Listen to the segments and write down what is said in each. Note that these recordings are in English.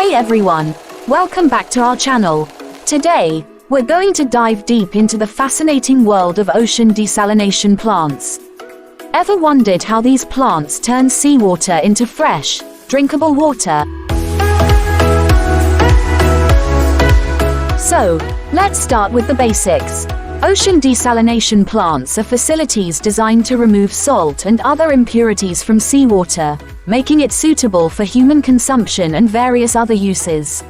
Hey everyone, welcome back to our channel. Today, we're going to dive deep into the fascinating world of ocean desalination plants. Ever wondered how these plants turn seawater into fresh, drinkable water? So, let's start with the basics. Ocean desalination plants are facilities designed to remove salt and other impurities from seawater, making it suitable for human consumption and various other uses.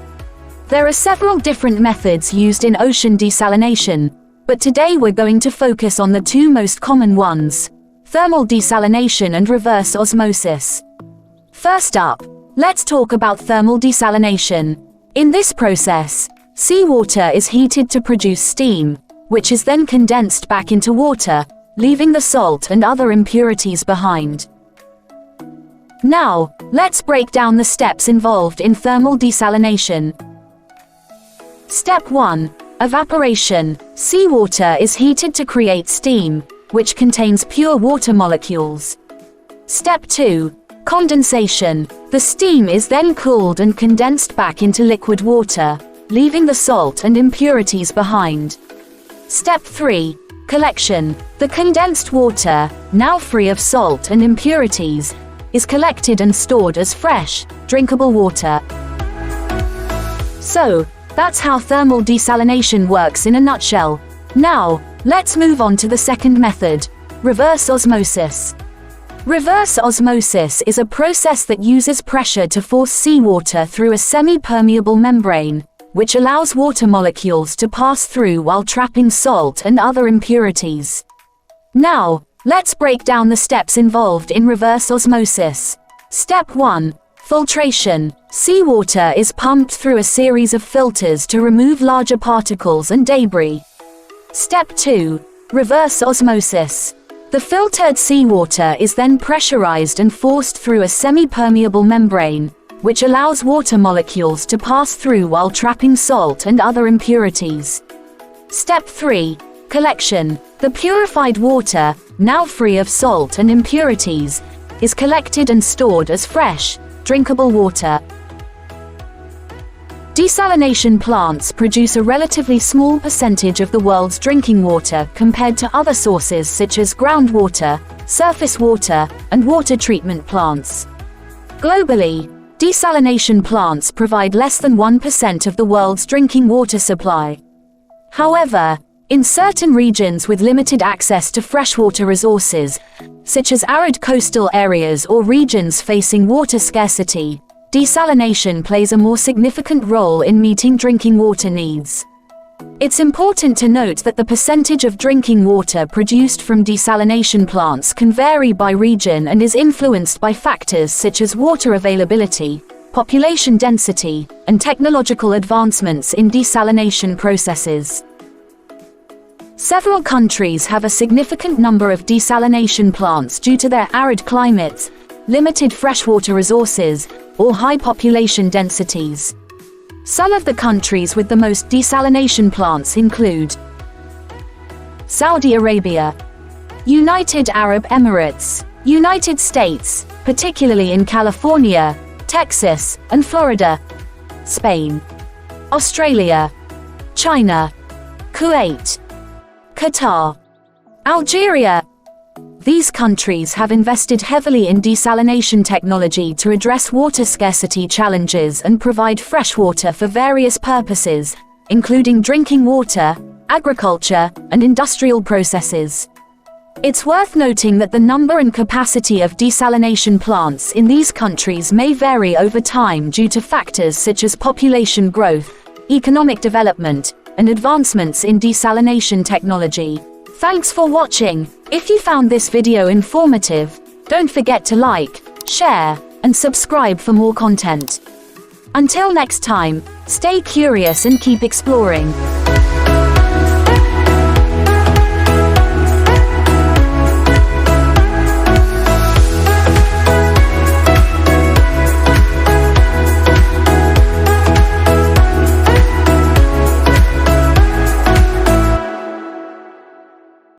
There are several different methods used in ocean desalination, but today we're going to focus on the two most common ones: thermal desalination and reverse osmosis. First up, let's talk about thermal desalination. In this process, seawater is heated to produce steam, which is then condensed back into water, leaving the salt and other impurities behind. Now, let's break down the steps involved in thermal desalination. Step 1. Evaporation. Seawater is heated to create steam, which contains pure water molecules. Step 2. Condensation. The steam is then cooled and condensed back into liquid water, leaving the salt and impurities behind. Step 3. Collection. The condensed water, now free of salt and impurities, is collected and stored as fresh, drinkable water. So, that's how thermal desalination works in a nutshell. Now, let's move on to the second method: reverse osmosis. Reverse osmosis is a process that uses pressure to force seawater through a semi-permeable membrane, which allows water molecules to pass through while trapping salt and other impurities. Now, let's break down the steps involved in reverse osmosis. Step 1. Filtration. Seawater is pumped through a series of filters to remove larger particles and debris. Step 2. Reverse osmosis. The filtered seawater is then pressurized and forced through a semi-permeable membrane, which allows water molecules to pass through while trapping salt and other impurities. Step 3. Collection. The purified water, now free of salt and impurities, is collected and stored as fresh, drinkable water. Desalination plants produce a relatively small percentage of the world's drinking water compared to other sources such as groundwater, surface water, and water treatment plants. Globally, desalination plants provide less than 1% of the world's drinking water supply. However, in certain regions with limited access to freshwater resources, such as arid coastal areas or regions facing water scarcity, desalination plays a more significant role in meeting drinking water needs. It's important to note that the percentage of drinking water produced from desalination plants can vary by region and is influenced by factors such as water availability, population density, and technological advancements in desalination processes. Several countries have a significant number of desalination plants due to their arid climates, limited freshwater resources, or high population densities. Some of the countries with the most desalination plants include Saudi Arabia, United Arab Emirates, United States, particularly in California, Texas, and Florida, Spain, Australia, China, Kuwait, Qatar, Algeria. These countries have invested heavily in desalination technology to address water scarcity challenges and provide fresh water for various purposes, including drinking water, agriculture, and industrial processes. It's worth noting that the number and capacity of desalination plants in these countries may vary over time due to factors such as population growth, economic development, and advancements in desalination technology. Thanks for watching. If you found this video informative, don't forget to like, share, and subscribe for more content. Until next time, stay curious and keep exploring.